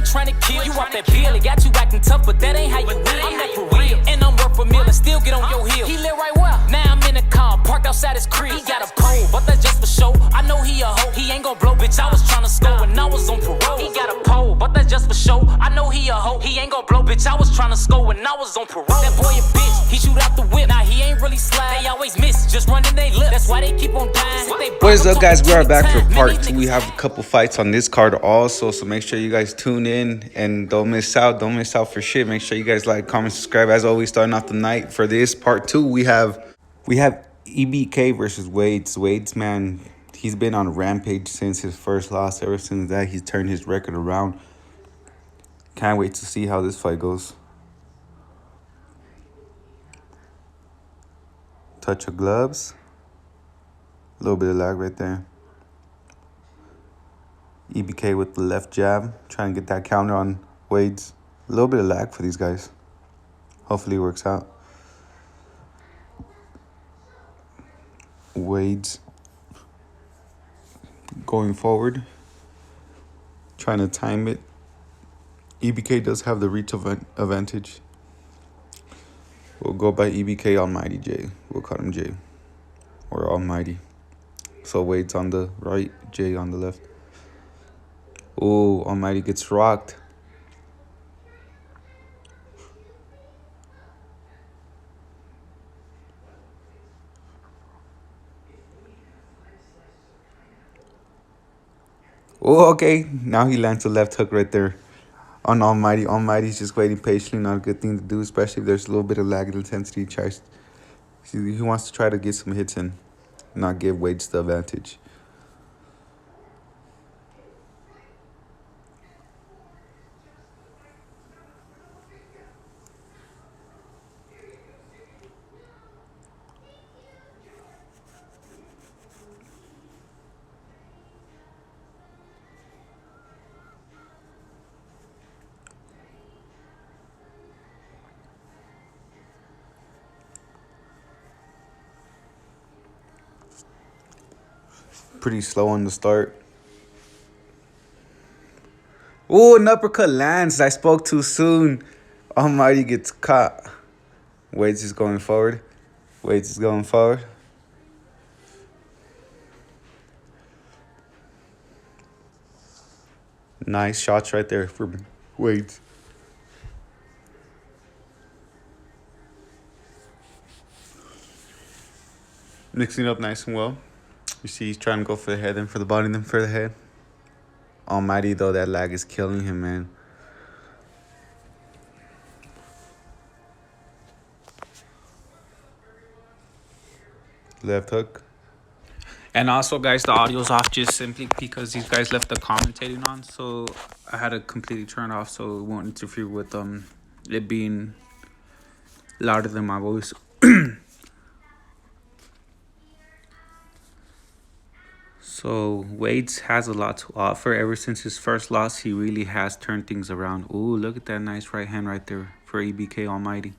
ain't trying to kill you off that bill. It got you acting tough, but that ain't how you win. I'm not for real, and I'm worth a meal and still get on your heel. He live right well. Now I'm in a car, parked outside his crib. He got a pole, but that's just for show. I know he a hoe. He ain't gon' blow, bitch. I was tryna score when I was on parole. He got a pole, but that's just for show. I know he a hoe. He ain't gon' blow, bitch. I was tryna score when I was on parole. That boy a bitch. He shoot out the whip. Nah, he ain't really slide. They always miss, just running they lip. That's why they keep on dying. What is up, guys? We are back for part 2. We have a couple fights on this card also, so make sure you guys tune in and don't miss out. Don't miss out for shit. Make sure you guys like, comment, subscribe. As always, starting off the night for this part 2, we have EBK versus Wadez. Wadez, man, he's been on a rampage since his first loss. Ever since that, he's turned his record around. Can't wait to see how this fight goes. Touch of gloves. A little bit of lag right there. EBK with the left jab, trying to get that counter on Wadez. A little bit of lag for these guys. Hopefully it works out. Wadez going forward, trying to time it. EBK does have the reach advantage. We'll go by EBK Almighty J. We'll call him J. Or Almighty. So Wadez on the right, J on the left. Oh, Almighty gets rocked. Oh, okay. Now he lands a left hook right there on Almighty. Almighty's just waiting patiently. Not a good thing to do, especially if there's a little bit of lag intensity. He wants to try to get some hits in, not give Wadez the advantage. Pretty slow on the start. Oh, an uppercut lands. I spoke too soon. Almighty gets caught. Wadez is going forward. Wadez is going forward. Nice shots right there for Wadez. Mixing up nice and well. You see he's trying to go for the head, then for the body, then for the head. Almighty, though, that lag is killing him, man. Left hook. And also, guys, the audio's off just simply because these guys left the commentating on. So I had to completely turn it off so it won't interfere with it being louder than my voice. So Wadez has a lot to offer. Ever since his first loss, he really has turned things around. Ooh, look at that nice right hand right there for EBK Almighty.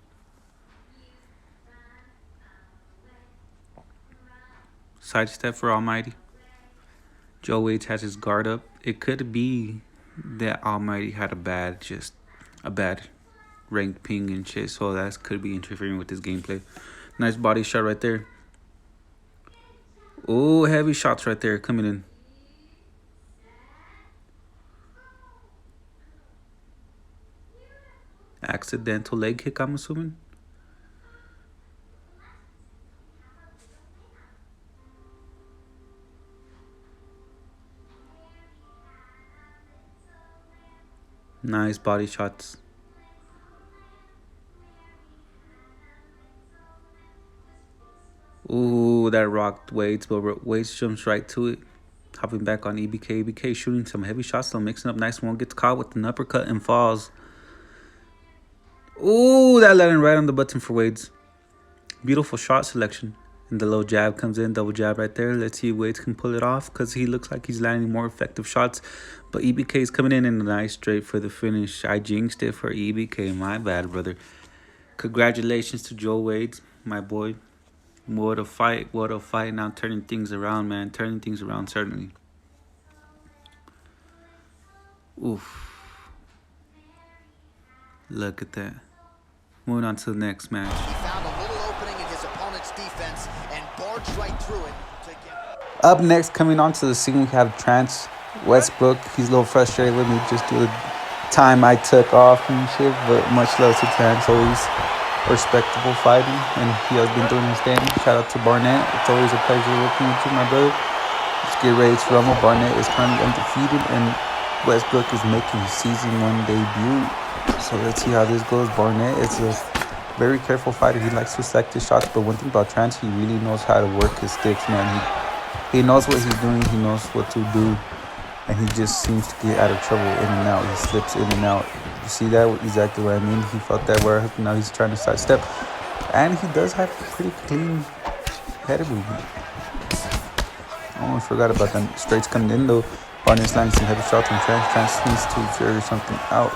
Side step for Almighty. Joe Wadez has his guard up. It could be that Almighty had a bad ranked ping and shit. So that could be interfering with his gameplay. Nice body shot right there. Oh, heavy shots right there coming in. Accidental leg kick, I'm assuming. Nice body shots. Ooh, that rocked Wadez, but Wadez jumps right to it. Hopping back on EBK. EBK shooting some heavy shots, still mixing up nice one. Gets caught with an uppercut and falls. Ooh, that landed right on the button for Wadez. Beautiful shot selection. And the low jab comes in, double jab right there. Let's see if Wadez can pull it off because he looks like he's landing more effective shots. But EBK is coming in a nice straight for the finish. I jinxed it for EBK. My bad, brother. Congratulations to Joe Wadez, my boy. What a fight, what a fight. Now turning things around, man. Turning things around, certainly. Oof. Look at that. Moving on to the next match. He found a little opening in his opponent's defense and barged right through it to get... Up next, coming onto the scene, we have Trans Westbrook. He's a little frustrated with me just due to the time I took off and shit, but much love to Trans, always respectable fighting, and he has been doing his thing. Shout out to Barnat. It's always a pleasure working with you, my brother. Let's get ready to rumble. Barnat is currently undefeated, and Westbrook is making his season 1 debut. So let's see how this goes. Barnat is a very careful fighter. He likes to select his shots, but one thing about Trans, he really knows how to work his sticks, man. He knows what he's doing. He knows what to do, and he just seems to get out of trouble in and out. He slips in and out. You see that? Exactly what I mean. He felt that where now he's trying to sidestep, and he does have pretty clean head movement. I almost forgot about them straights coming in though. Barnat's landing some heavy shots on Trans. Trans needs to figure something out.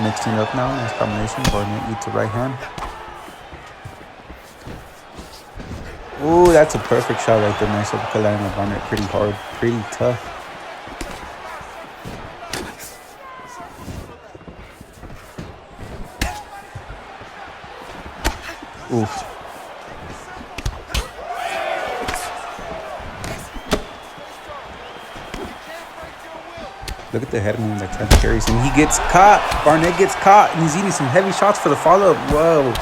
Mixing up now, nice combination. Barnat eats a right hand. Ooh, that's a perfect shot right there. Nice uppercut landing on Barnat. Pretty hard, pretty tough. Oof. Look at the head movement that Trent carries, and he gets caught. Barnat gets caught, and he's eating some heavy shots for the follow-up. Whoa,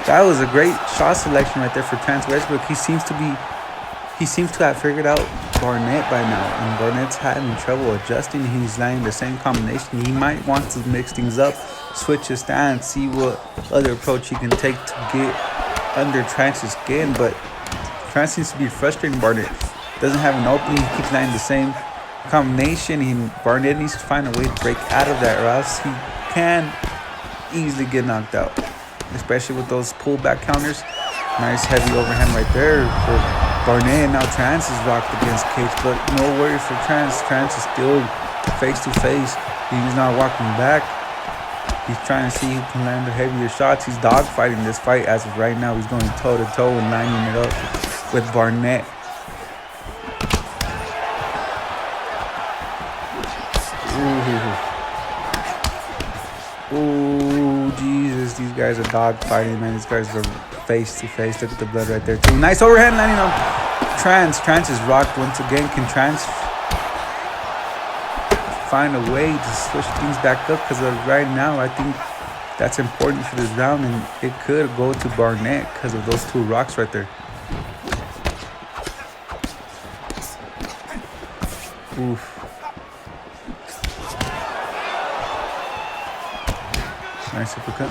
that was a great shot selection right there for Trent Westbrook. He seems to have figured out Barnat by now, and Barnat's having trouble adjusting. He's landing the same combination. He might want to mix things up, switch his stance, see what other approach he can take to get under Trent's skin. But Trent seems to be frustrating Barnat. Doesn't have an opening. He keeps landing the same combination. Barnat needs to find a way to break out of that, or else he can easily get knocked out, especially with those pullback counters. Nice heavy overhand right there for Barnat. Now Trans is locked against cage, but no worries for Trans. Trans is still face to face. He's not walking back. He's trying to see who can land the heavier shots. He's dogfighting this fight as of right now. He's going toe to toe and lining it up with Barnat. Oh, Jesus. These guys are dog fighting, man. These guys are face to face. Look at the blood right there, too. Nice overhand landing on Trans. Trans is rocked once again. Can Trans find a way to switch things back up? Because right now, I think that's important for this round, and it could go to Barnat because of those two rocks right there. Oof. Nice uppercut.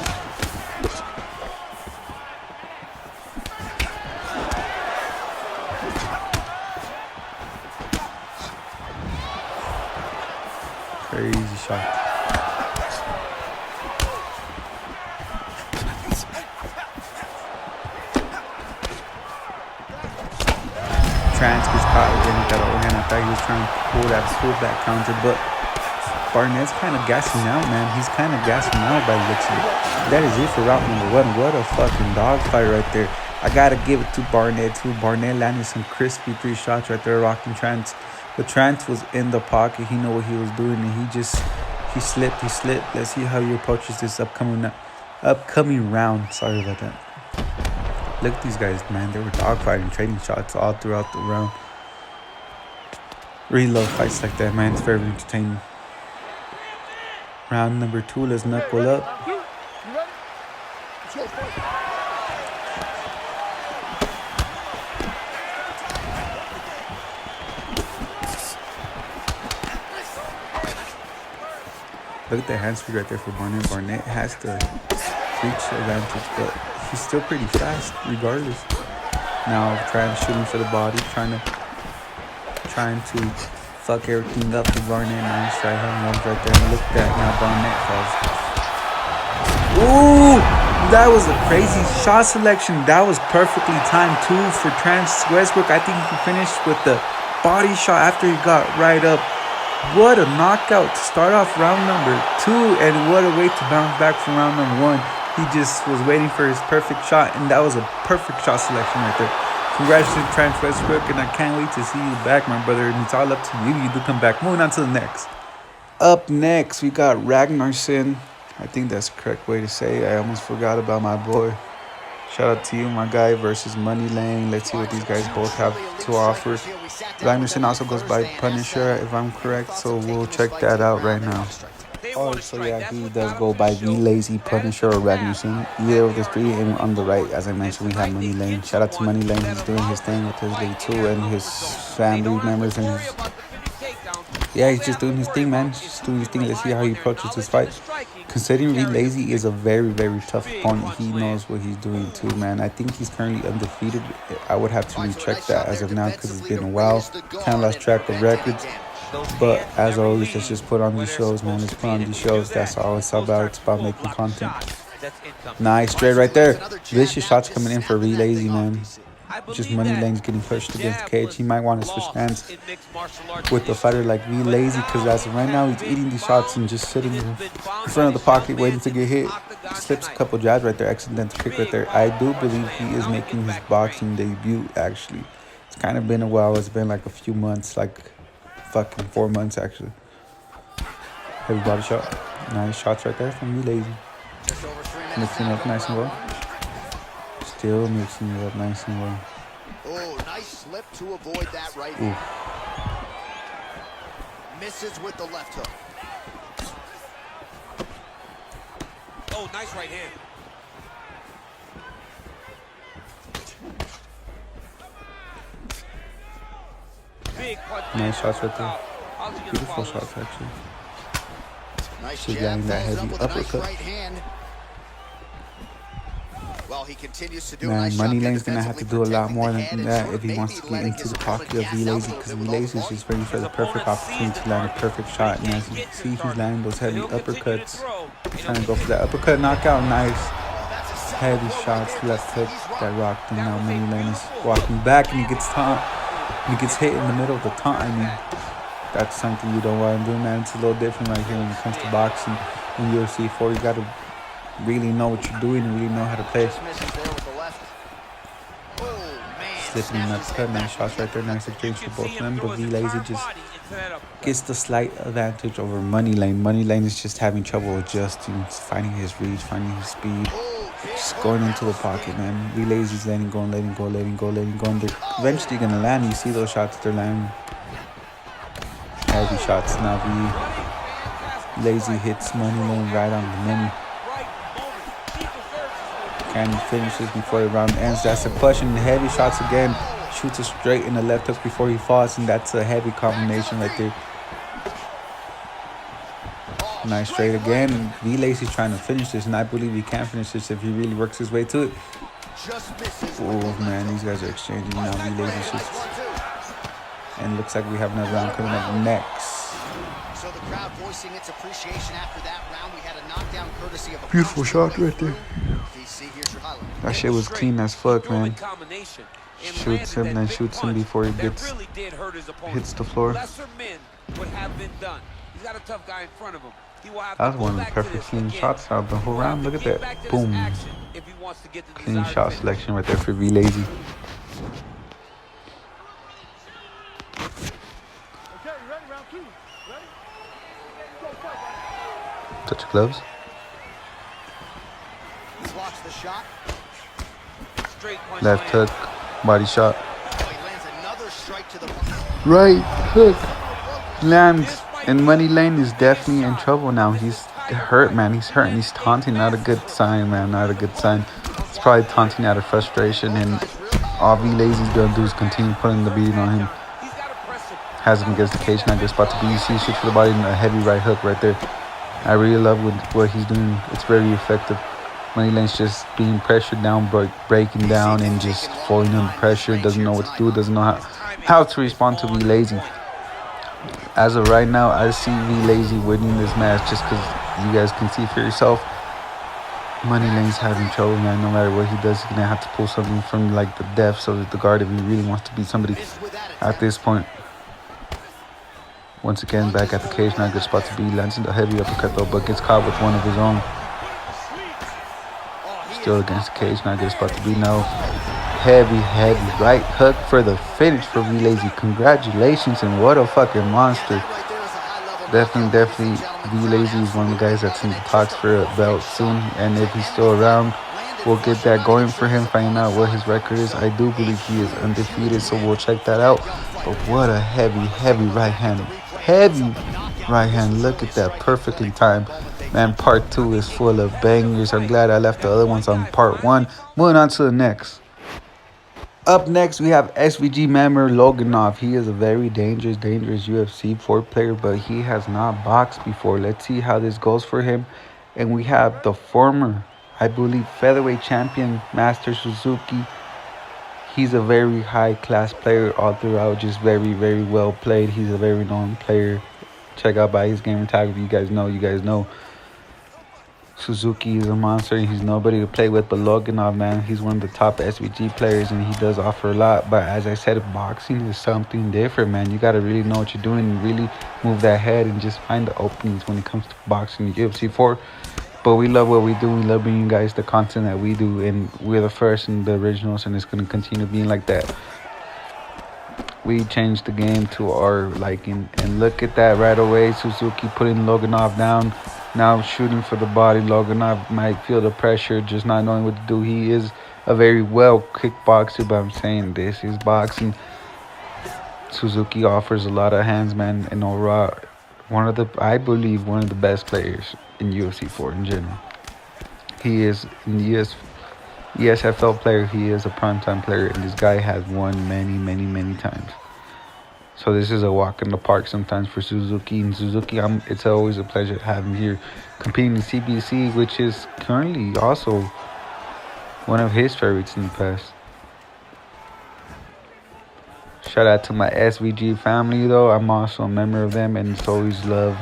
Crazy shot. Trans gets caught again with that overhand. I thought he was trying to pull that pullback counter, but Barnat's kind of gassing out, man. He's kind of gassing out by looks of it. That is it for round number 1. What a fucking dogfight right there. I got to give it to Barnat, too. Barnat landed some crispy 3 shots right there, rocking Trans. But Trans was in the pocket. He knew what he was doing, and he slipped. Let's see how he approaches this upcoming round. Sorry about that. Look at these guys, man. They were dogfighting, trading shots all throughout the round. Really love fights like that, man. It's very entertaining. Round number 2, let's knuckle up. Look at the hand speed right there for Barnat. Barnat has the reach advantage, but he's still pretty fast regardless. Now Trans shooting for the body, trying to fuck everything up with Barnat. Nice right hand loves right there. And look at that, now Barnat falls. Ooh, that was a crazy shot selection. That was perfectly timed too for Trans Westbrook. I think he finished with the body shot after he got right up. What a knockout to start off round number 2, and what a way to bounce back from round number 1. He just was waiting for his perfect shot, and that was a perfect shot selection right there. Congratulations, Trans Westbrook, and I can't wait to see you back, my brother. And it's all up to you. You do come back. Moving on to the next. Up next, we got Ragnarson I think that's the correct way to say it. I almost forgot about my boy. Shout out to you, my guy, versus Money Lane. Let's see what these guys both have to offer. Magnuson also goes by Punisher, if I'm correct, so we'll check that out right now. Oh, so yeah, he does go by the Lazy Punisher or Magnuson. Either of the three, and on the right, as I mentioned, we have Money Lane. Shout out to Money Lane. He's doing his thing with his league too, and his family members, and his... Yeah, he's just doing his thing, man. He's just doing his thing. Let's see how he approaches this fight. Considering Reed Lazy is a very, very tough opponent, he knows what he's doing too, man. I think he's currently undefeated. I would have to recheck that as of now because it's been a while. Kind of lost track of records. But as always, let's just put on these shows, man. Let's put on these shows. That's all it's about. It's about making content. Nice, straight right there. Vicious shots coming in for Reed Lazy, man. Just Money Lane's getting pushed against the cage. He might want to switch hands with a fighter like Reed Lazy, because as of right now, he's eating these shots and just sitting in front of the pocket waiting to get hit. Slips a couple jabs right there, accidental kick right there. I do believe he is making his boxing debut, actually. It's kind of been a while. It's been like a few months, like fucking 4 months, actually. Heavy body shot. Nice shots right there from Reed Lazy. Mixing up nice and well. Still mixing it up nice and well. Oh, nice slip to avoid that right hand. Misses with the left hook. Oh, nice right hand. Big punch. Nice shots right there. Beautiful shots, actually. Nice She's jab, getting that follows heavy up with a nice uppercut. right hand. Well, he continues to do Man, nice Money job Lane's gonna have to do a lot more than that if he maybe wants to get letting into his the pocket of opponent Reed gas Lazy, out because a Reed little bit Lazy is just waiting for the perfect opportunity to land a perfect shot. And as you can see, he's landing those heavy uppercuts. Trying to go for that uppercut knockout. Nice heavy shots, left hook that rocked him. Now Money Lane is walking back and he gets taunt. He gets hit in the middle of the taunt. I mean, that's something you don't want to do, man. It's a little different right here when it comes to boxing. In UFC 4, you got to really know what you're doing and really know how to play. Slipping in that cut, nice shots right there, nice exchange for both of them. But Reed Lazy just gets the slight advantage over Money Lane. Money Lane is just having trouble adjusting, finding his reach, finding his speed, just going into the pocket, man. Reed Lazy's letting go, letting go, letting go, letting go. And they're eventually gonna land. You see those shots they're landing. Heavy shots. Now Reed Lazy hits Money Lane right on the money. Can he finish this before the round ends? That's the question. Heavy shots again. Shoots it straight in the left hook before he falls, and that's a heavy combination right there. Nice straight again. Reed Lazy's trying to finish this, and I believe he can finish this if he really works his way to it. Oh man, these guys are exchanging now. Reed Lazy shoots. And looks like we have another round coming up next. So the crowd voicing its appreciation after that round. We had a knockdown courtesy of a beautiful shot right there. That shit was clean as fuck, man. Shoots him, then shoots him before he hits the floor. That was one of the perfect clean shots out of the whole round. Look at that. Boom. Clean shot selection right there for Reed Lazy. Touch your gloves. Left hook, body shot. Right hook lands, and Money Lane is definitely in trouble now. He's hurt, man. He's hurt and he's taunting. Not a good sign, man. Not a good sign. It's probably taunting out of frustration, and all Reed Lazy's gonna do is continue putting the beating on him. Has him against the cage, not a good spot to be. You see, shoots for the body and a heavy right hook right there. I really love what he's doing. It's very effective. Money Lane's just being pressured down, breaking down, and just falling under pressure. Doesn't know what to do. Doesn't know how to respond to Reed Lazy. As of right now, I see Reed Lazy winning this match just because you guys can see for yourself. Money Lane's having trouble, man. No matter what he does, he's gonna have to pull something from like the depths of the guard if he really wants to beat somebody at this point. Once again, back at the cage, not a good spot to be. Lands in the heavy uppercut though, but gets caught with one of his own. Still against the cage, not a good spot to be. No. Heavy right hook for the finish for Reed Lazy. Congratulations, and what a fucking monster. Definitely, V Lazy is one of the guys that's in the talks for a belt soon. And if he's still around, we'll get that going for him, finding out what his record is. I do believe he is undefeated, so we'll check that out. But what a heavy right hand. Heavy right hand. Look at that. Perfectly timed. Man, part 2 is full of bangers. I'm glad I left the other ones on part 1. Moving on to the next. Up next, we have SVG member Loganov. He is a very dangerous UFC 4 player, but he has not boxed before. Let's see how this goes for him. And we have the former, I believe, featherweight champion, Master Suzukie. He's a very high-class player all throughout, just very well played. He's a very known player. Check out by his gamer tag if you guys know. Suzukie is a monster, and he's nobody to play with. But Loganov, man, he's one of the top SVG players, and he does offer a lot. But as I said, boxing is something different, man. You got to really know what you're doing and really move that head and just find the openings when it comes to boxing UFC 4. But we love what we do. We love bringing you guys the content that we do, and we're the first and the originals, and it's going to continue being like that. We changed the game to our liking, and look at that right away. Suzukie putting Loganov down. Now shooting for the body. Loganov might feel the pressure, just not knowing what to do. He is a very well kickboxer, but I'm saying this is boxing. Suzukie offers a lot of hands, man, and overall, I believe one of the best players in UFC 4 in general. He is in the ESFL player. He is a primetime player, and this guy has won many times. So this is a walk in the park sometimes for Suzukie. And Suzukie, it's always a pleasure to have him here competing in CBC, which is currently also one of his favorites in the past. Shout out to my SVG family, though. I'm also a member of them, and it's always love.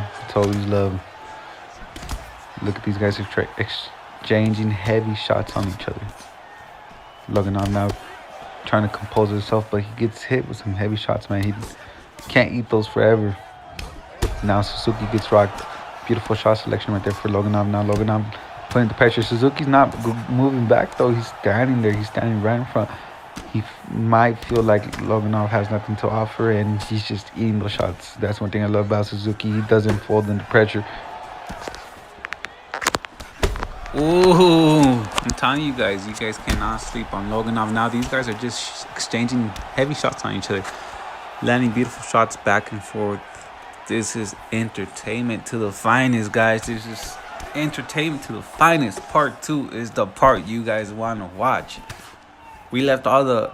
Look at these guys exchanging heavy shots on each other. Loganov now trying to compose himself, but he gets hit with some heavy shots, man. He can't eat those forever. Now Suzukie gets rocked. Beautiful shot selection right there for Loganov. Now Loganov putting the pressure. Suzukie's not moving back, though. He's standing there. He's standing right in front. He might feel like Loganov has nothing to offer, and he's just eating those shots. That's one thing I love about Suzukie. He doesn't fold under pressure. Ooh, I'm telling you guys cannot sleep on Loganov. Now these guys are just exchanging heavy shots on each other, landing beautiful shots back and forth. This is entertainment to the finest, guys. This is entertainment to the finest. Part 2 is the part you guys want to watch. We left all the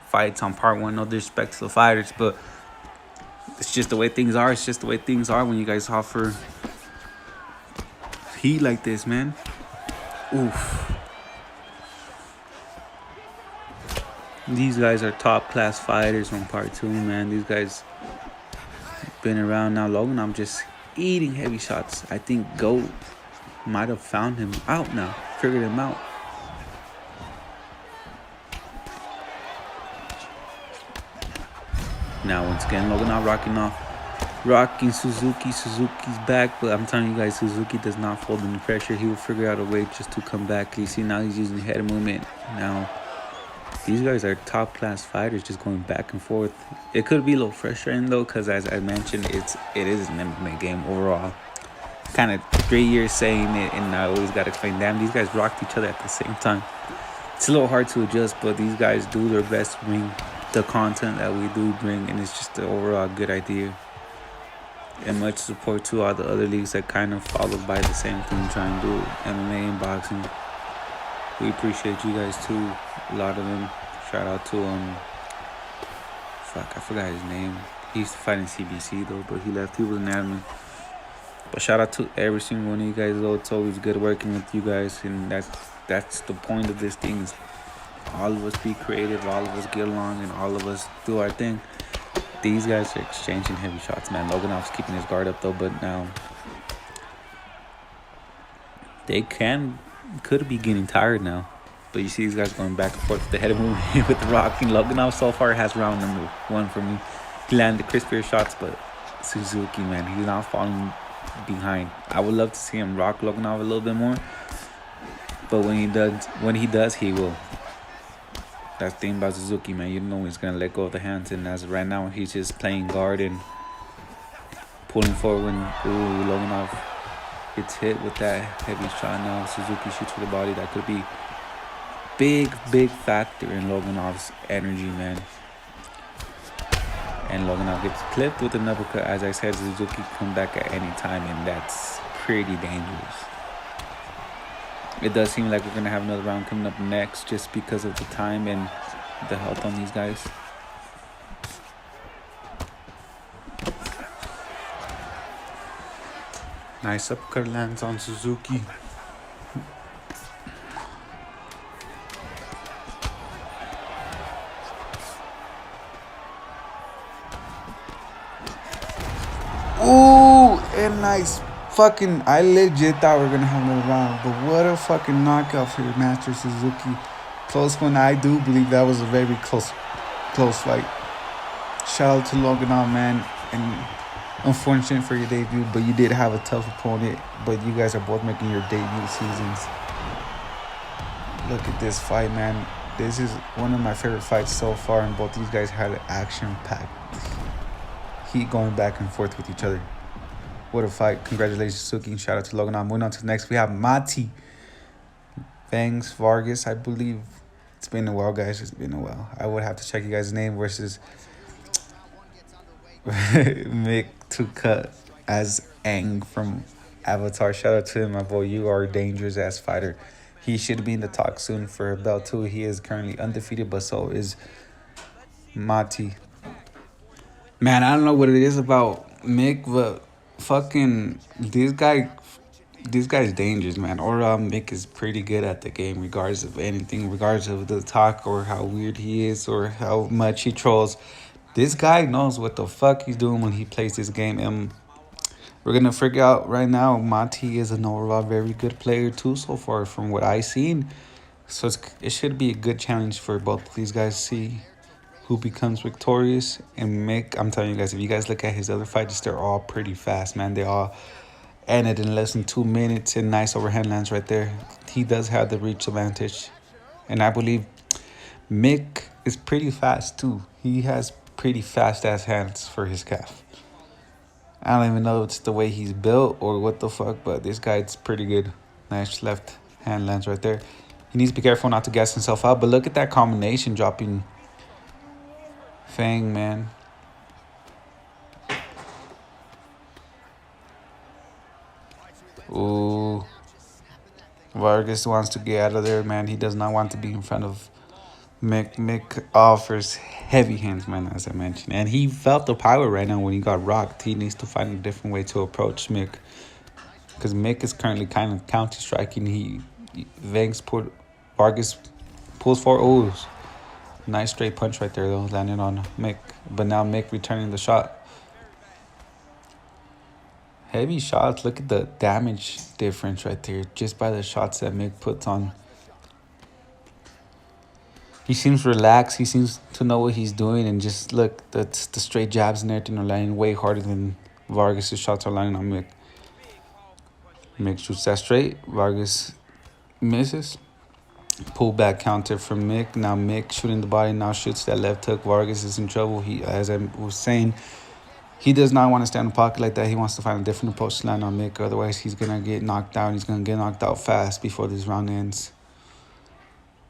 fights on part 1. No disrespect to the fighters, but it's just the way things are. It's just the way things are when you guys offer heat like this, man. Oof. These guys are top class fighters from part 2, man. These guys been around now. Loganov just eating heavy shots. I think GOAT might have found him out now, figured him out. Now once again, Loganov rocking Suzukie. Suzukie's back, but I'm telling you guys, Suzukie does not fold under pressure. He will figure out a way just to come back. You see, now he's using head movement. Now these guys are top class fighters, just going back and forth. It could be a little frustrating though, because as I mentioned, it is an MMA game overall. Kind of 3 years saying it, and I always got to explain, damn, these guys rocked each other at the same time. It's a little hard to adjust, but these guys do their best to bring the content that we do bring, and it's just an overall good idea. And much support to all the other leagues that kind of follow by the same thing, trying to do MMA and boxing. We appreciate you guys too, a lot of them. Shout out to I forgot his name. He used to fight in CBC though, but he left. He was an admin. But shout out to every single one of you guys though. It's always good working with you guys, and that's the point of this thing. Is all of us be creative, all of us get along, and all of us do our thing. These guys are exchanging heavy shots, man. Loganov's keeping his guard up though, but now they could be getting tired now. But you see these guys going back and forth with the head movement with the rocking. Loganov so far has round number 1 for me. He landed the crispier shots, but Suzukie, man, he's not falling behind. I would love to see him rock Loganov a little bit more, but when he does, he will. That's the thing about Suzukie, man. You know he's gonna let go of the hands, and as of right now, he's just playing guard and pulling forward when Loganov gets hit with that heavy shot. Now Suzukie shoots for the body. That could be big factor in Loganov's energy, man. And Loganov gets clipped with an uppercut. As I said, Suzuki can come back at any time, and that's pretty dangerous. It does seem like we're going to have another round coming up next just because of the time and the health on these guys. Nice uppercut lands on Suzuki. Ooh, and nice. Fucking, I legit thought we were gonna have another round, but what a fucking knockout for your Master Suzuki. Close one. I do believe that was a very close fight. Shout out to Loganov, man, and unfortunate for your debut, but you did have a tough opponent. But you guys are both making your debut seasons. Look at this fight, man. This is one of my favorite fights so far, and both these guys had an action-packed heat going back and forth with each other. What a fight. Congratulations, Suzuki. Shout out to Loganov. Moving on to the next, we have Mati Bangs Vargas. I believe it's been a while, guys. It's been a while. I would have to check you guys' name versus Mictoocut as Aang from Avatar. Shout out to him, my boy. You are a dangerous ass fighter. He should be in the talk soon for a belt too. He is currently undefeated, but so is Mati. Man, I don't know what it is about Mick, but fucking this guy's dangerous, man. Overall, Mick is pretty good at the game, regardless of anything, regardless of the talk or how weird he is or how much he trolls. This guy knows what the fuck he's doing when he plays this game, and we're gonna figure out right now. Mati is an overall very good player too so far from what I've seen, so it should be a good challenge for both of these guys to see who becomes victorious. And Mick, I'm telling you guys, if you guys look at his other fights, they're all pretty fast, man. They all ended in less than 2 minutes, and nice overhand lands right there. He does have the reach advantage, and I believe Mick is pretty fast too. He has pretty fast ass hands for his calf. I don't even know if it's the way he's built or what the fuck, but this guy's pretty good. Nice left hand lands right there. He needs to be careful not to gas himself out, but look at that combination dropping Fang, man. Ooh. Vargas wants to get out of there, man. He does not want to be in front of Mick. Mick offers heavy hands, man, as I mentioned. And he felt the power right now when he got rocked. He needs to find a different way to approach Mick, because Mick is currently kind of counter-striking. Vargas pulls for O's. Nice straight punch right there, though, landing on Mick. But now Mick returning the shot. Heavy shots. Look at the damage difference right there just by the shots that Mick puts on. He seems relaxed. He seems to know what he's doing. And just look, the straight jabs and everything are landing way harder than Vargas' shots are landing on Mick. Mick shoots that straight. Vargas misses. Pull back counter from Mick. Now Mick shooting the body. Now shoots that left hook. Vargas is in trouble. He, as I was saying, he does not want to stand in the pocket like that. He wants to find a different approach to land on Mick. Otherwise, he's going to get knocked out. He's going to get knocked out fast before this round ends.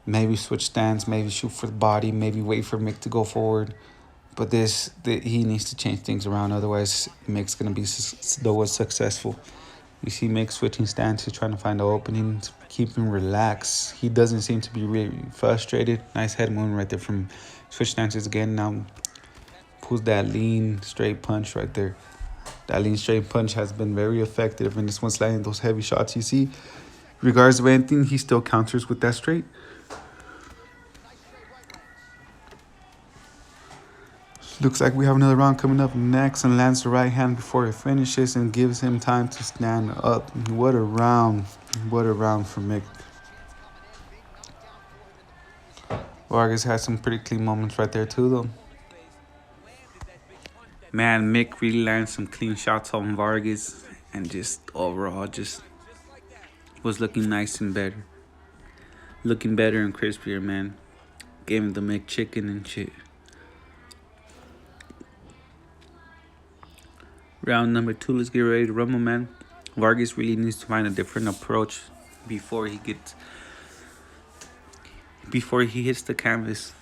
Maybe switch stance. Maybe shoot for the body. Maybe wait for Mick to go forward. But he needs to change things around. Otherwise, Mick's going to be successful. You see Mick switching stances, trying to find the opening, keep him relaxed. He doesn't seem to be really frustrated. Nice head movement right there from switch stances again. Now pulls that lean straight punch right there. That lean straight punch has been very effective, and this one's landing those heavy shots. You see, regardless of anything, he still counters with that straight. Looks like we have another round coming up next, and lands the right hand before it finishes and gives him time to stand up. What a round. What a round for Mick. Vargas had some pretty clean moments right there too, though. Man, Mick really landed some clean shots on Vargas, and just overall just was looking nice and better. Looking better and crispier, man. Gave him the Mick chicken and shit. Round number 2. Let's get ready to rumble, man. Vargas really needs to find a different approach before he hits the canvas.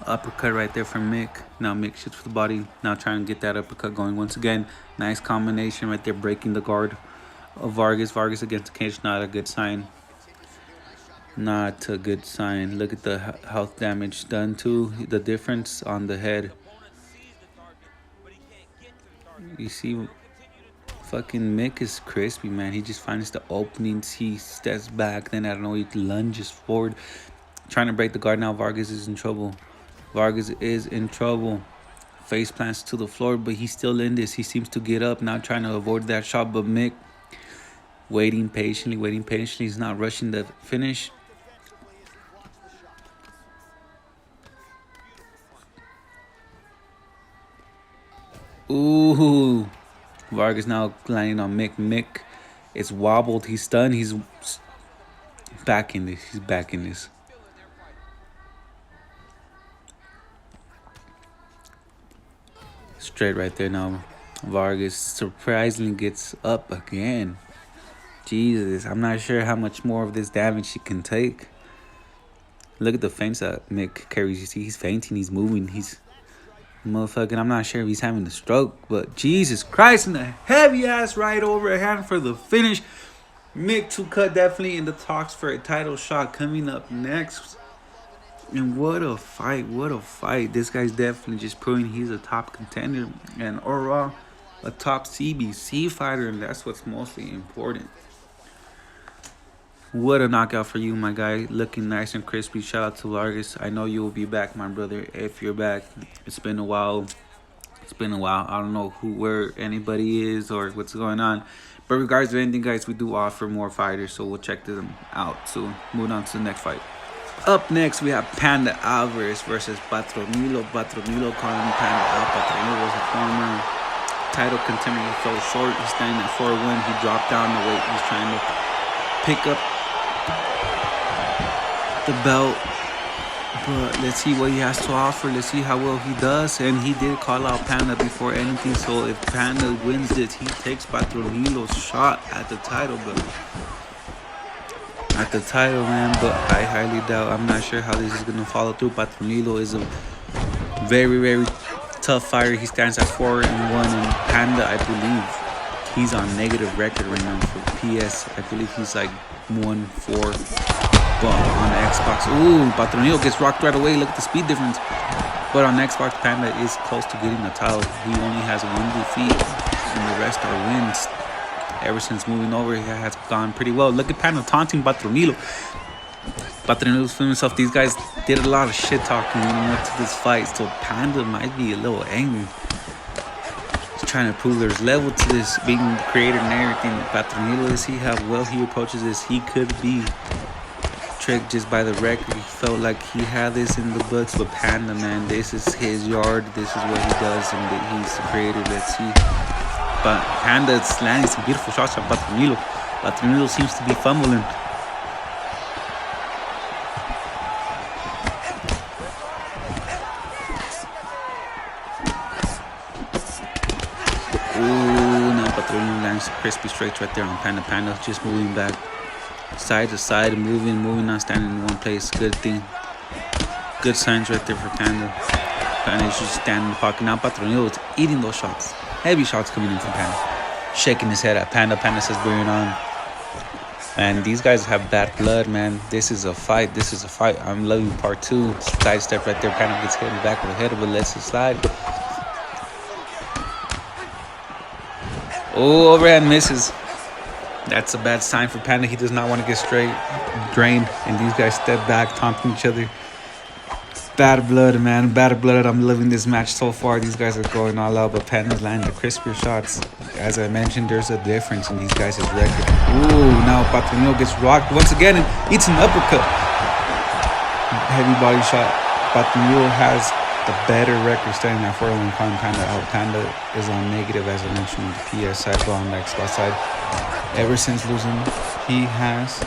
Uppercut right there from Mick. Now Mick shoots for the body. Now trying to get that uppercut going once again. Nice combination right there, breaking the guard of Vargas. Vargas against Cage, not a good sign. Not a good sign. Look at the health damage done to the difference on the head. You see, fucking Mick is crispy, man. He just finds the openings. He steps back. Then I don't know, he lunges forward, trying to break the guard. Now Vargas is in trouble. Vargas is in trouble. Face plants to the floor, but he's still in this. He seems to get up now, trying to avoid that shot. But Mick waiting patiently. He's not rushing the finish. Ooh, Vargas now landing on Mick. Mick is wobbled. He's stunned. He's back in this. He's back in this. Straight right there now. Vargas surprisingly gets up again. Jesus, I'm not sure how much more of this damage he can take. Look at the feints that Mick carries. You see, he's fainting. He's moving. He's motherfucking, I'm not sure if he's having a stroke, but Jesus Christ, and a heavy ass right overhand for the finish. Mictoocut definitely in the talks for a title shot coming up next. And what a fight. This guy's definitely just proving he's a top contender and overall a top CBC fighter, and that's what's mostly important. What a knockout for you, my guy. Looking nice and crispy. Shout out to Vargas. I know you will be back, my brother. If you're back, it's been a while. I don't know where anybody is or what's going on. But regardless of anything, guys, we do offer more fighters, so we'll check them out. So moving on to the next fight. Up next, we have Panda Alvarez versus Patroniho. Patroniho calling Panda out. Patroniho was a former title contender. He fell short. He's standing at 4-1. He dropped down the weight. He's trying to pick up the belt, but let's see what he has to offer. Let's see how well he does. And he did call out Panda before anything, so if Panda wins this, he takes Patroniho's shot at the title, man. But I highly doubt. I'm not sure how this is gonna follow through. Patroniho is a very tough fighter. He stands at 4-1, and Panda, I believe he's on negative record right now for PS. I believe he's like 1-4. But on Xbox, ooh, Patroniho gets rocked right away. Look at the speed difference. But on Xbox, Panda is close to getting the title. He only has 1 defeat, and the rest are wins. Ever since moving over, he has gone pretty well. Look at Panda taunting Patroniho. Patroniho's feeling himself. These guys did a lot of shit talking leading up to this fight, so Panda might be a little angry. Trying to prove there's level to this, being the creator and everything. Patroniho, let's see how well he approaches this. He could be tricked just by the record. He felt like he had this in the books, but Panda, man, this is his yard. This is what he does, and he's the creator. Let's see. But Panda's landing some beautiful shots at Patroniho. Patroniho seems to be fumbling. Ooh, now Patroniho lands crispy straight right there on Panda. Panda just moving back, side to side, moving, not standing in one place. Good thing. Good signs right there for Panda. Panda is just standing in the pocket. Now Patroniho is eating those shots. Heavy shots coming in from Panda. Shaking his head at Panda. Panda says, bring it on. And these guys have bad blood, man. This is a fight. I'm loving part 2. Side step right there. Panda gets hit in the back of the head, but lets it slide. Oh, overhand misses. That's a bad sign for Panda. He does not want to get straight drained. And these guys step back, taunting each other. Bad blood, man. Bad blood. I'm loving this match so far. These guys are going all out, but Panda's landing the crispier shots. As I mentioned, there's a difference in these guys' record. Ooh, now Patroniho gets rocked once again and eats an uppercut. Heavy body shot. Patroniho has the better record, standing at 4-1, calling Panda out. Panda is on negative, as I mentioned, on the PS side, but on the Xbox side. Ever since losing, he has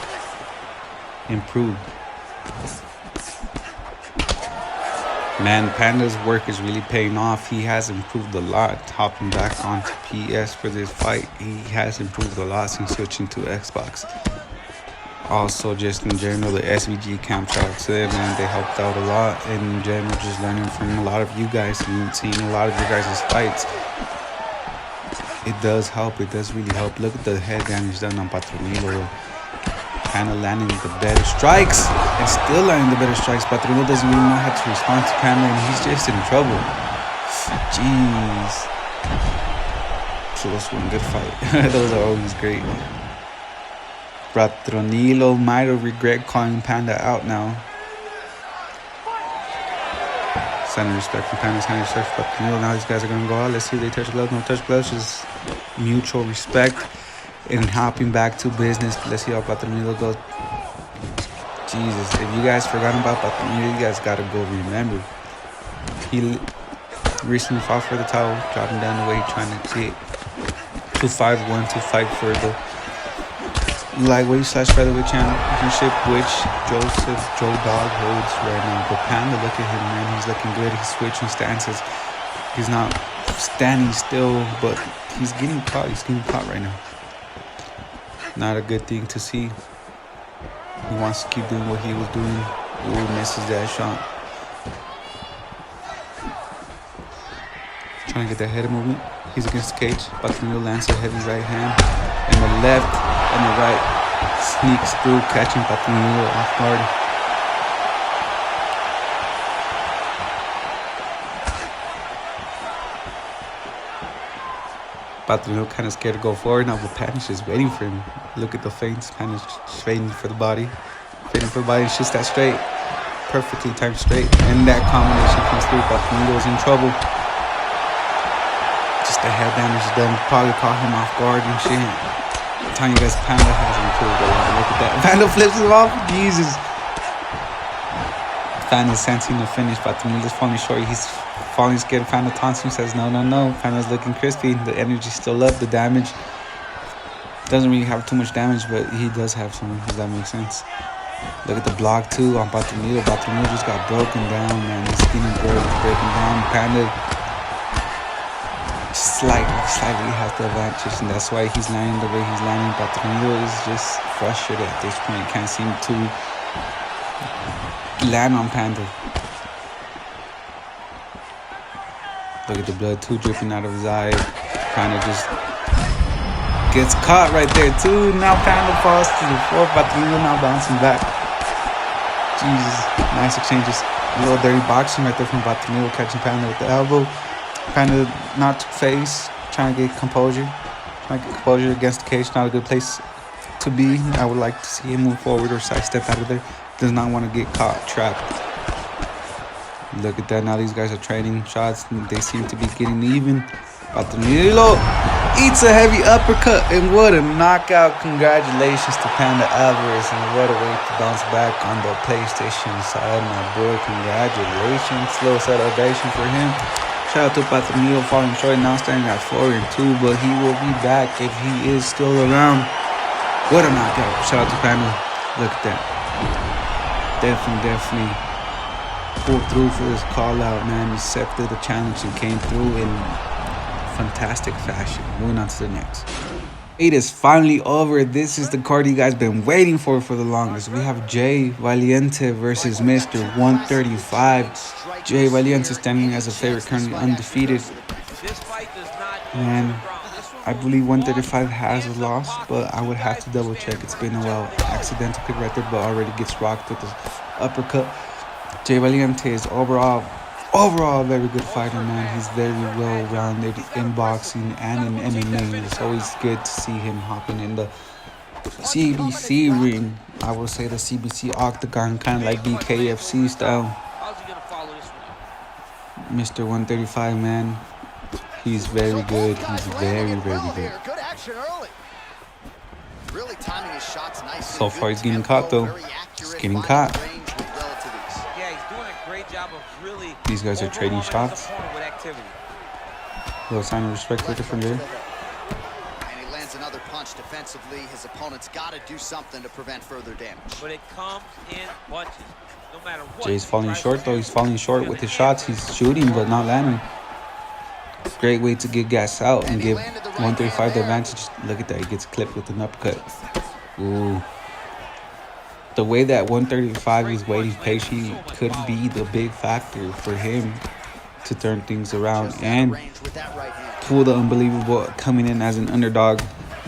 improved. Man, Panda's work is really paying off. He has improved a lot. Hopping back onto PS for this fight, he has improved a lot since switching to Xbox. Also, just in general, the SVG camp, shout out to them, man. They helped out a lot. And in general, just learning from a lot of you guys and seeing a lot of you guys' fights. It does help. It does really help. Look at the head damage done on Patroniho. Panda landing the better strikes and still landing the better strikes. Patroniho doesn't really know how to respond to Panda, and he's just in trouble. Jeez. Close one, good fight. Those are always great. Patroniho might have regret calling Panda out now. Sign of respect for Panda, sign of respect for Patroniho. Now these guys are gonna go out. Let's see if they touch gloves. No touch gloves, just mutual respect. And hopping back to business. Let's see how Patroniho goes. Jesus, if you guys forgot about Patroniho, you guys gotta go remember. He recently fought for the title, dropping down the weight, trying to get 251 to fight for the lightweight / featherweight championship, which Joe Dog holds right now. But Panda, look at him, man. He's looking good. He's switching stances. He's not standing still, but he's getting caught. He's getting caught right now. Not a good thing to see. He wants to keep doing what he was doing. Ooh, misses that shot. Trying to get that head movement. He's against the cage. Patroniho lands a heavy right hand. And the left and the right sneaks through, catching Patroniho off guard. Patroniho kind of scared to go forward now, but Panda's just waiting for him. Look at the feints. Panda's just waiting for the body. Waiting for the body. It's just that straight. Perfectly timed straight. And that combination comes through. Patroniho's in trouble. Just the head damage done. Probably caught him off guard and shit. I'm telling you guys, Panda has improved a lot. Look at that. Panda flips him off. Jesus. Panda's sensing the finish. Patroniho's falling short. He's falling scared. Panda taunts him, says no, no, no. Panda's looking crispy. The energy's still up. The damage doesn't really have too much damage, but he does have some, if that makes sense. Look at the block too on Patroniho. Patroniho just got broken down, man. His skinny bird is breaking down. Panda slightly has the advantage, and that's why he's landing the way he's landing. Patroniho is just frustrated at this point. Can't seem to land on Panda. Look at the blood too dripping out of his eye. Panda just gets caught right there too. Now Panda falls to the floor. Patroniho now bouncing back. Jesus, nice exchanges. A little dirty boxing right there from Patroniho, catching Panda with the elbow. Panda not to face, trying to get composure. Trying to get composure against the cage. Not a good place to be. I would like to see him move forward or sidestep out of there. Does not want to get caught, trapped. Look at that. Now these guys are trading shots. They seem to be getting even. Patroniho eats a heavy uppercut. And what a knockout. Congratulations to Panda Alvarez. And what a way to bounce back on the PlayStation side, my boy. Congratulations. Slow set ovation for him. Shout out to Patroniho falling short. Now standing at 4-2. But he will be back if he is still around. What a knockout. Shout out to Panda. Look at that. Definitely pulled through for this call out, man. He accepted the challenge and came through in fantastic fashion. Moving on to the next. It is finally over. This is the card you guys been waiting for the longest. We have Joe Wadez versus Mr. 135. Joe Wadez standing as a favorite, currently undefeated. And I believe 135 has a loss, but I would have to double check. It's been a while. Accidental pick right there, but already gets rocked with the uppercut. Joe Wadez is overall a very good fighter, man. He's very well-rounded in boxing and in MMA. It's always good to see him hopping in the CBC ring. I will say the CBC octagon, kind of like BKFC style. Mr. 135, man. He's very good. He's very, very good. Good action early. Really timing his shots nicely. So far, he's getting caught, though. He's getting caught. These guys are trading shots. Little sign of respect right there from there. And he lands another punch punch defensively. His opponent's got to do something to prevent further damage. But it comes in bunches. No matter what. Jay's falling short, though. He's falling short with his shots. He's shooting, but not landing. Great way to get gas out and give 135 the advantage. Look at that. He gets clipped with an uppercut. Ooh. The way that 135 is waiting patiently could be the big factor for him to turn things around and pull the unbelievable coming in as an underdog.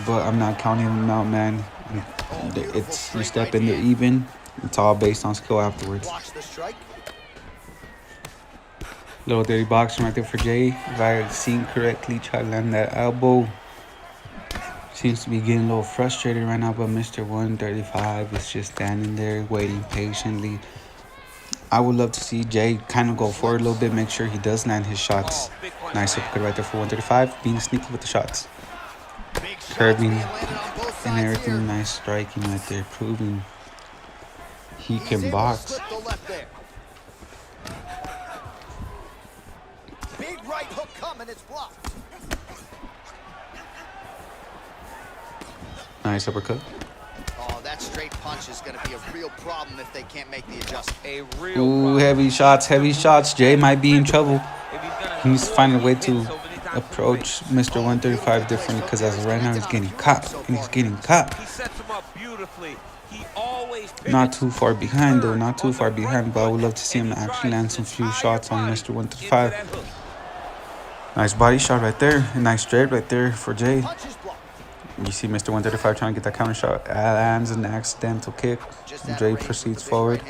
But I'm not counting him out, man. It's you step in there even. It's all based on skill afterwards. Little dirty boxing right there for Jay. If I seen correctly, try to land that elbow. Seems to be getting a little frustrated right now, but Mr. 135 is just standing there waiting patiently. I would love to see Jay kind of go forward a little bit, make sure he does land his shots. Nice uppercut right there for 135, being sneaky with the shots. Curving and everything, nice striking right there, proving he can box. Big right hook coming, it's blocked. Nice uppercut. Oh, that straight punch is going to be a real problem if they can't make the adjustment. A real Ooh, problem. heavy shots, heavy shots. Jay might be in trouble. He needs to find a way to approach Mr. 135 differently, because as of right now, he's getting caught. And he's getting caught. He sets him up beautifully. He always Not too far behind, though. Not too far behind, but I would love to see him actually land some few shots on Mr. 135. Nice body shot right there. A nice straight right there for Jay. You see Mr. 135 trying to get that counter shot. Lands an accidental kick. Jay proceeds forward.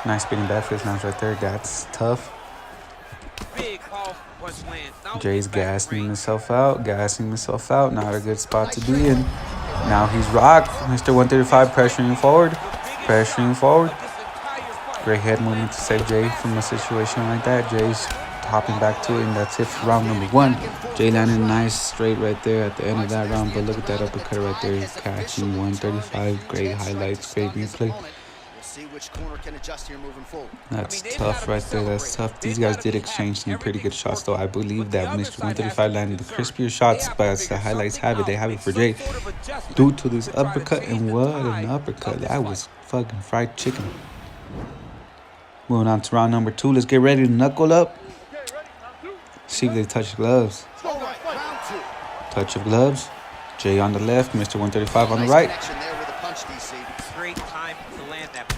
Nice spinning back fist knife right there. That's tough. Jay's gassing himself out. Not a good spot to be in. Now he's rocked. Mr. 135 pressuring forward. Great head movement to save Jay from a situation like that. Jay's hopping back to it, and that's it for round number 1. Jay landed a nice straight right there at the end of that round, but look at that uppercut right there. He's catching 135. Great highlights, great replay. That's tough right there. That's tough. These guys did exchange some pretty good shots, though. I believe that Mr. 135 landed the crispier shots, but as the highlights have it, they have it for Jay due to this uppercut. And what an uppercut. That was fucking fried chicken. Moving on to round number 2. Let's get ready to knuckle up. See if they touch gloves. Touch of gloves. Jay on the left, Mr. 135 on the right.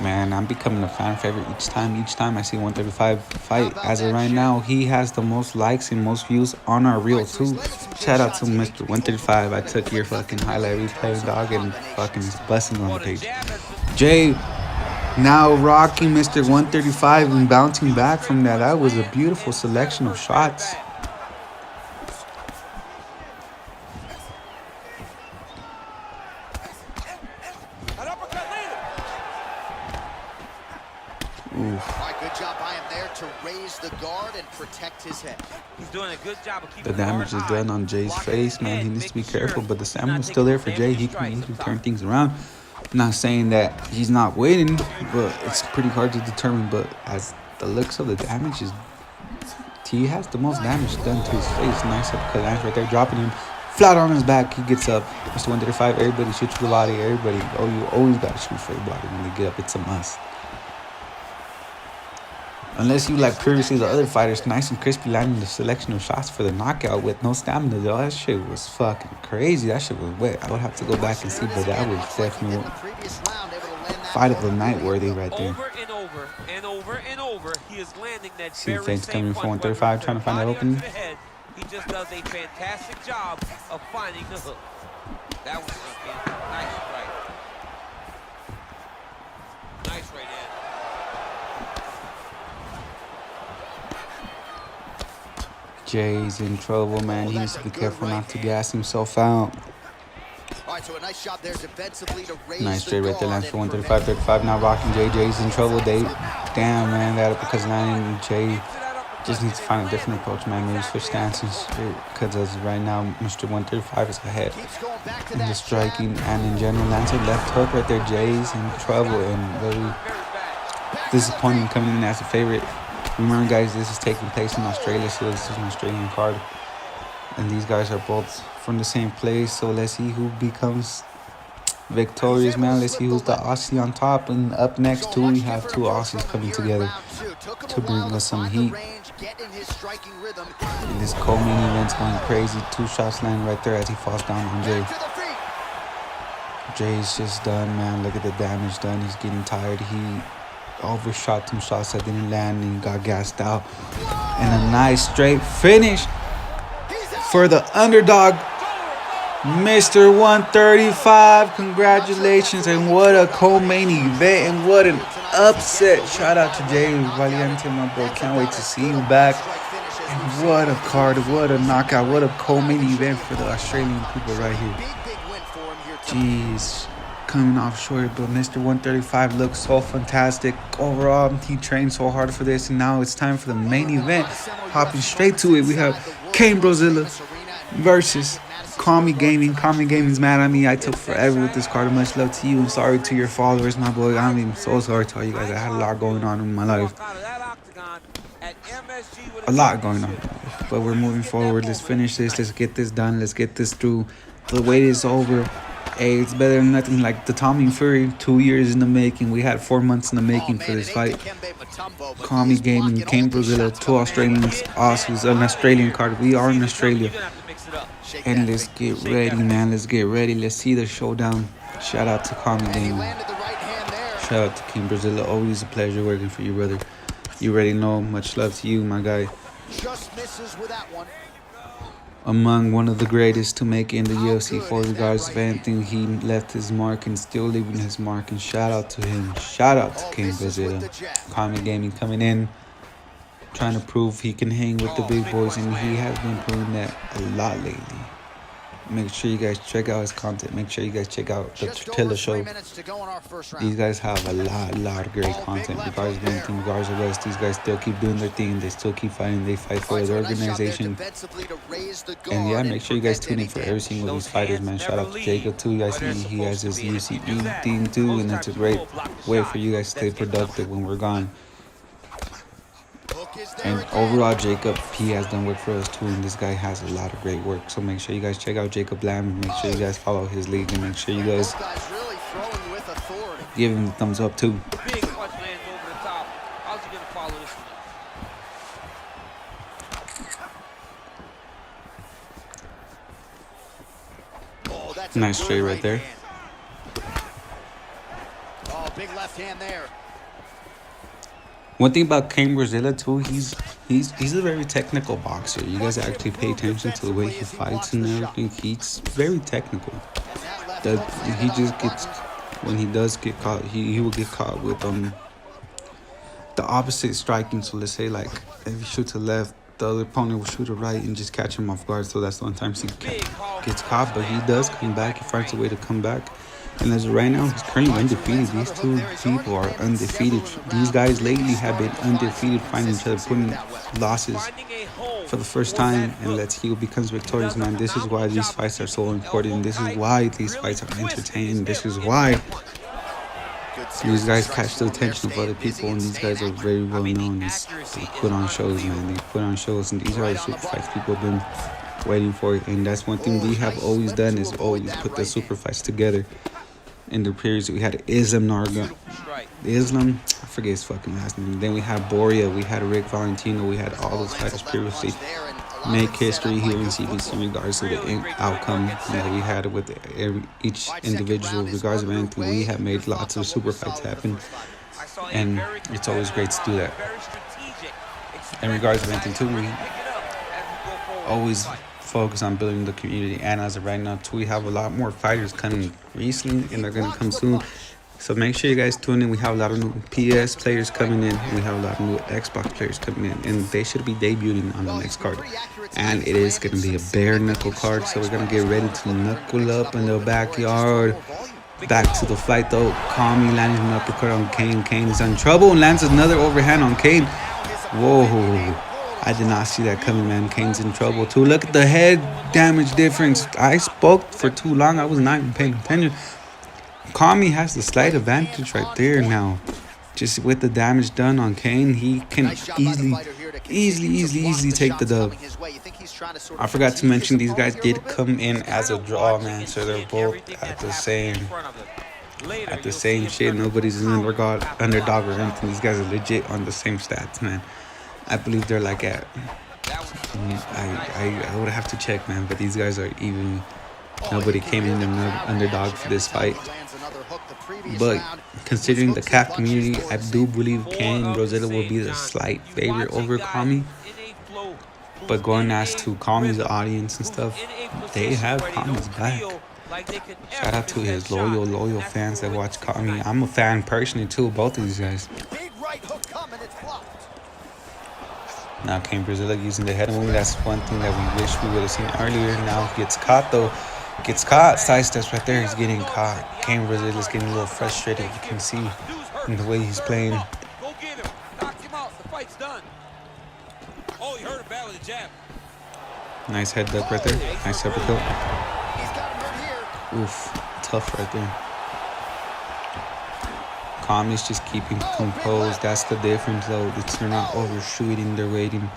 Man, I'm becoming a fan favorite each time I see 135 fight. As of right now, he has the most likes and most views on our reel too. Shout out to Mr. 135. I took your fucking highlight replay, dog, and fucking is busting on the page. Jay now rocking Mr. 135 and bouncing back from that. That was a beautiful selection of shots. Good job by him there to raise the guard and protect his head. He's doing a good job of keeping the damage is done on Jay's face, man. He needs to be careful, but the stamina is still there for Jay. He can easily turn things around. I'm not saying that he's not winning, but it's pretty hard to determine. But as the looks of the damage is, he has the most damage done to his face. Nice uppercut lines right there, dropping him flat on his back. He gets up. Mr. 135, everybody shoots for the body. Everybody, you always got to shoot for the body when they get up. It's a must. Unless you like previously the other fighters, nice and crispy landing the selection of shots for the knockout with no stamina, though. That shit was fucking crazy. That shit was wet. I would have to go back and see, but that was definitely fight of the night worthy right there. Over and over, he is landing that see things coming from 135, trying to find that opening. He just does a fantastic job of finding the hook. That was nice right. Nice right hand. Jay's in trouble, man. He needs to be careful not to gas himself out. So a nice job there defensively to raise nice straight right there, lands for 135, 35. Now rocking Jay. Jay's in trouble. Damn, man, that uppercut's landing. Jay just needs to find a different approach, man. Maybe switch stances, because as of right now, Mr. 135 is ahead in the striking and in general. Lands a left hook right there. Jay's in trouble and very disappointing coming in as a favorite. Remember, guys, this is taking place in Australia, so this is an Australian card. And these guys are both from the same place. So let's see who becomes victorious, man. Let's see who's the Aussie on top. And up next, too, we have two Aussies coming together to bring us some heat. And this co-main event's going crazy. 2 shots landing right there as he falls down on Jay. Jay's just done, man. Look at the damage done. He's getting tired. He overshot some shots that didn't land and he got gassed out. And a nice straight finish for the underdog, Mr. 135. Congratulations, and what a co-main event, and what an upset. Shout out to Jay Villante, my boy. Can't wait to see you back. And what a card, what a knockout, what a co-main event for the Australian people right here. Jeez, coming off short, but Mr. 135 looks so fantastic. Overall, he trained so hard for this, and now it's time for the main event. Hopping straight to it, we have Kane Brozila versus Commygaming. Commygaming's mad at me. I took forever with this card. Much love to you, and sorry to your followers, my boy. I'm so sorry to all you guys. I had a lot going on in my life. A lot going on. But we're moving forward. Let's finish this. Let's get this done. Let's get this through. The wait is over. Hey, it's better than nothing. Like the Tommy Fury, 2 years in the making. We had 4 months in the making for this fight. Commygaming, Kane Brozila, 2 Australians, Aussies, an Australian card. We are in Australia. And let's get ready, man. Let's get ready. Let's see the showdown. Shout out to Commygaming. Shout out to Kane Brozila. Always a pleasure working for you, brother. You already know. Much love to you, my guy. Just misses with that one. Among one of the greatest to make it in the UFC for regards of anything, he left his mark and still leaving his mark. And shout out to him. Shout out to Kane Brozila. Commygaming coming in, trying to prove he can hang with the big boys, and he has been proving that a lot lately. Make sure you guys check out his content. Make sure you guys check out the Tortilla Show. These guys have a lot of great content. Regardless of anything, regardless of us, these guys still keep doing their thing. They still keep fighting. They fight for their organization. And yeah, make sure you guys tune in for every single of these fighters, man. Shout out to Jacob too. You guys see he has his UCE theme too, and it's a great way for you guys to stay productive when we're gone. And overall, Jacob, he has done work for us too, and this guy has a lot of great work. So make sure you guys check out Jacob Lamb. Make sure you guys follow his league, and make sure you guys give him a thumbs up too. Big punch lands over the top. How's he gonna follow this one? Nice straight right there. Oh, big left hand there. One thing about Kane Brozila too, he's a very technical boxer. You guys actually pay attention to the way he fights and everything. He's very technical. That he just gets, when he does get caught, he will get caught with the opposite striking. So let's say like if he shoots a left, the other opponent will shoot a right and just catch him off guard. So that's the one time he gets caught, but he does come back. He finds a way to come back. And as of right now, he's currently undefeated. These two people are undefeated. These guys lately have been undefeated, fighting each other, putting losses for the first time. And let's see who becomes victorious, man. This is why these fights are so important. This is why these fights are entertaining. This is why these guys catch the attention of other people. And these guys are very well known. They put on shows, man. They put on shows. And these are the super fights people have been waiting for. And that's one thing we have always done, is always put the super fights together. In the periods we had Islam, I forget his fucking last name. Then we had Boria, we had Rick Valentino, we had all those fighters previously make history here in CBC in regards to the outcome that we had with each individual. Regards of anything, we have made lots of super fights happen, and it's always great to do that. In regards of anything too, we always focus on building the community, and as of right now too, we have a lot more fighters coming recently, and they're gonna come soon. So make sure you guys tune in. We have a lot of new PS players coming in. We have a lot of new Xbox players coming in, and they should be debuting on the next card. And it is gonna be a bare knuckle card, so we're gonna get ready to knuckle up in the backyard. Back to the fight though. Commy landing an uppercut on Kane. Kane is in trouble and lands another overhand on Kane. Whoa. I did not see that coming, man. Kane's in trouble too. Look at the head damage difference. I spoke for too long. I was not even paying attention. Commy has the slight advantage right there now. Just with the damage done on Kane, he can easily take the dub. trying to sort I of forgot to fatigue mention his these guys opponent here a did little bit. come in as a draw, man. So they're both at the same shit. Nobody's an underdog or anything. These guys are legit on the same stats, man. I believe they're like at. I would have to check, man. But these guys are even. Nobody came in an underdog for this fight. But considering the cap community, I do believe Kane Brozila will be the slight favorite over Commy. But going as to Commy's audience and stuff, they have Commy's back. Shout out to his loyal fans that watch Commy. I'm a fan personally too, both of these guys. Now Kane Brozila using the head movement. That's one thing that we wish we would have seen earlier. Now he gets caught though. Gets caught. Side steps right there. He's getting caught. Kane Brozila is getting a little frustrated. You can see in the way he's playing. Go get him. Knock him out. The fight's done. Oh, he heard him battle the jab. Nice head duck right there. Nice uppercut. Oof. Tough right there. Commy's just keeping composed. That's the difference though. They're not overshooting. They're waiting.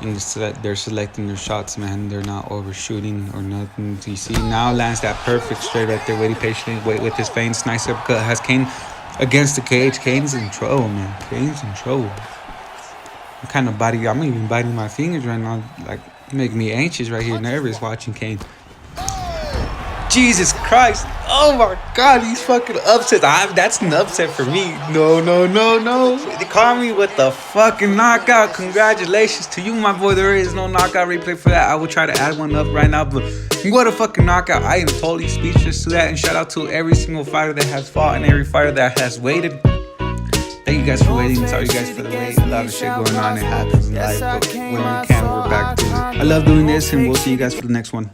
And they're selecting their shots, man. They're not overshooting or nothing. You see, now lands that perfect straight right there. Waiting patiently, wait with his feints. Nice uppercut. Has Kane against the cage. Kane's in trouble, man. Kane's in trouble. I'm even biting my fingers right now. Like, making me anxious right here. Nervous watching Kane. Jesus Christ. Oh my God, these fucking upsets. That's an upset for me. No. They call me with the fucking knockout. Congratulations to you, my boy. There is no knockout replay for that. I will try to add one up right now, but what a fucking knockout. I am totally speechless to that. And shout out to every single fighter that has fought and every fighter that has waited. Thank you guys for waiting. Sorry you guys for the wait. A lot of shit going on. It happens in life, but when we can, we're back to it. I love doing this, and we'll see you guys for the next one.